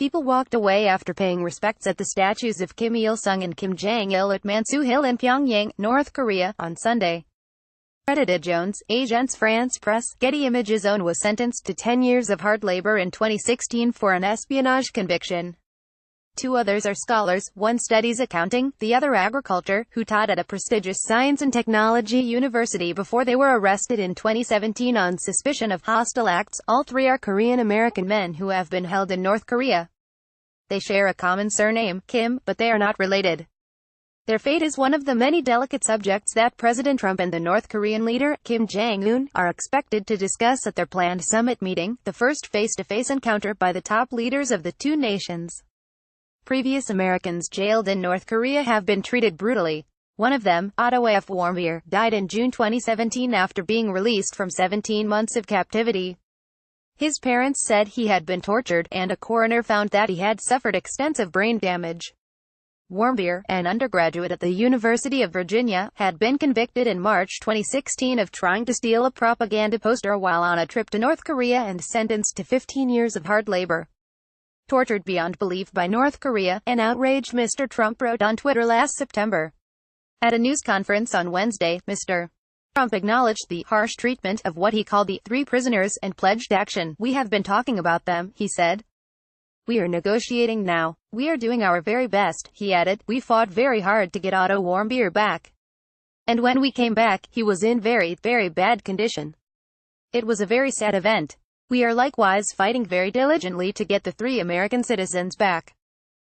People walked away after paying respects at the statues of Kim Il-sung and Kim Jong-il at Mansu Hill in Pyongyang, North Korea, on Sunday. Credited Jones, Agence France-Presse, Getty ImagesOne was sentenced to 10 years of hard labor in 2016 for an espionage conviction. Two others are scholars, one studies accounting, the other agriculture, who taught at a prestigious science and technology university before they were arrested in 2017 on suspicion of hostile acts. All three are Korean-American men who have been held in North Korea. They share a common surname, Kim, but they are not related. Their fate is one of the many delicate subjects that President Trump and the North Korean leader, Kim Jong-un, are expected to discuss at their planned summit meeting, the first face-to-face encounter by the top leaders of the two nations. Previous Americans jailed in North Korea have been treated brutally. One of them, Otto F. Warmbier, died in June 2017 after being released from 17 months of captivity. His parents said he had been tortured, and a coroner found that he had suffered extensive brain damage. Warmbier, an undergraduate at the University of Virginia, had been convicted in March 2016 of trying to steal a propaganda poster while on a trip to North Korea and sentenced to 15 years of hard labor. Tortured beyond belief by North Korea, an outraged Mr. Trump wrote on Twitter last September. At a news conference on Wednesday, Mr. Trump acknowledged the harsh treatment of what he called the three prisoners and pledged action. "We have been talking about them," he said. "We are negotiating now. We are doing our very best," he added. "We fought very hard to get Otto Warmbier back. And when we came back, he was in very, very bad condition. It was a very sad event. We are likewise fighting very diligently to get the three American citizens back.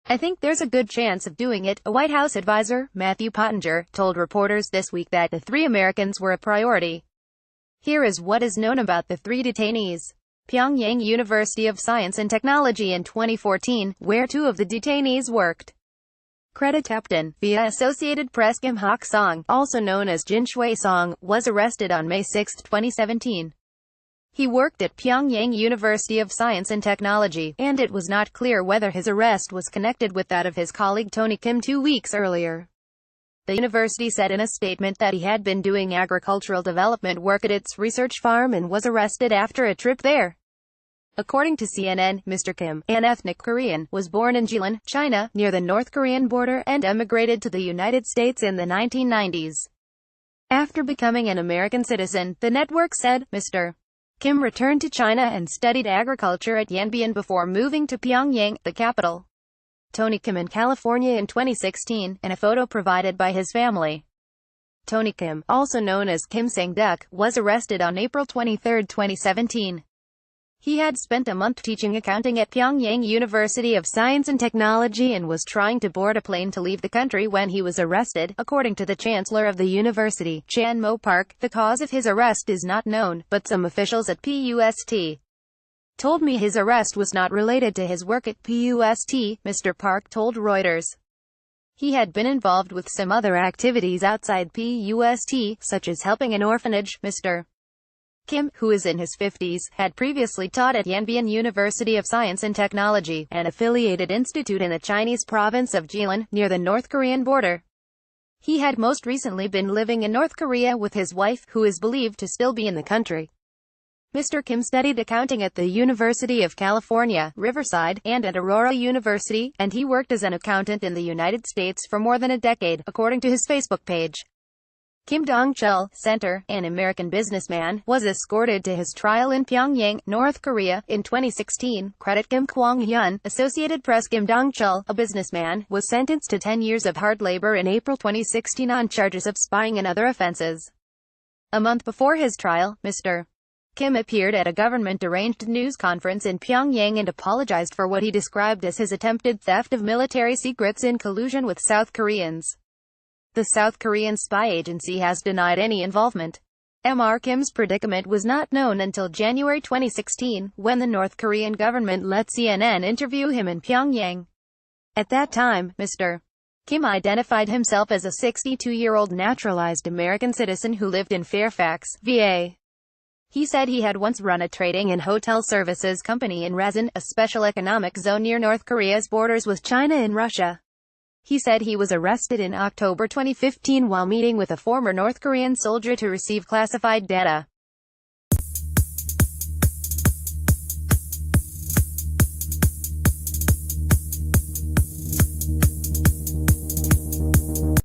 I think there's a good chance of doing it." A White House advisor, Matthew Pottinger, told reporters this week that the three Americans were a priority. Here is what is known about the three detainees. Pyongyang University of Science and Technology in 2014, where two of the detainees worked. Credit Captain, via Associated Press. Kim Hak-song, also known as Jin Shui-song, was arrested on May 6, 2017. He worked at Pyongyang University of Science and Technology, and it was not clear whether his arrest was connected with that of his colleague Tony Kim 2 weeks earlier. The university said in a statement that he had been doing agricultural development work at its research farm and was arrested after a trip there. According to CNN, Mr. Kim, an ethnic Korean, was born in Jilin, China, near the North Korean border, and emigrated to the United States in the 1990s. After becoming an American citizen, the network said, Mr. Kim returned to China and studied agriculture at Yanbian before moving to Pyongyang, the capital. Tony Kim in California in 2016, in a photo provided by his family. Tony Kim, also known as Kim Sang-duk, was arrested on April 23, 2017. He had spent a month teaching accounting at Pyongyang University of Science and Technology and was trying to board a plane to leave the country when he was arrested, according to the chancellor of the university, Chan Mo Park. The cause of his arrest is not known, but some officials at PUST told me his arrest was not related to his work at PUST, Mr. Park told Reuters. He had been involved with some other activities outside PUST, such as helping an orphanage. Mr. Kim, who is in his 50s, had previously taught at Yanbian University of Science and Technology, an affiliated institute in the Chinese province of Jilin, near the North Korean border. He had most recently been living in North Korea with his wife, who is believed to still be in the country. Mr. Kim studied accounting at the University of California, Riverside, and at Aurora University, and he worked as an accountant in the United States for more than a decade, according to his Facebook page. Kim Dong-chul, Center, an American businessman, was escorted to his trial in Pyongyang, North Korea, in 2016. Credit Kim Kwang-hyun, Associated Press. Kim Dong-chul, a businessman, was sentenced to 10 years of hard labor in April 2016 on charges of spying and other offenses. A month before his trial, Mr. Kim appeared at a government-arranged news conference in Pyongyang and apologized for what he described as his attempted theft of military secrets in collusion with South Koreans. The South Korean spy agency has denied any involvement. Mr. Kim's predicament was not known until January 2016, when the North Korean government let CNN interview him in Pyongyang. At that time, Mr. Kim identified himself as a 62-year-old naturalized American citizen who lived in Fairfax, VA. He said he had once run a trading and hotel services company in Razin, a special economic zone near North Korea's borders with China and Russia. He said he was arrested in October 2015 while meeting with a former North Korean soldier to receive classified data.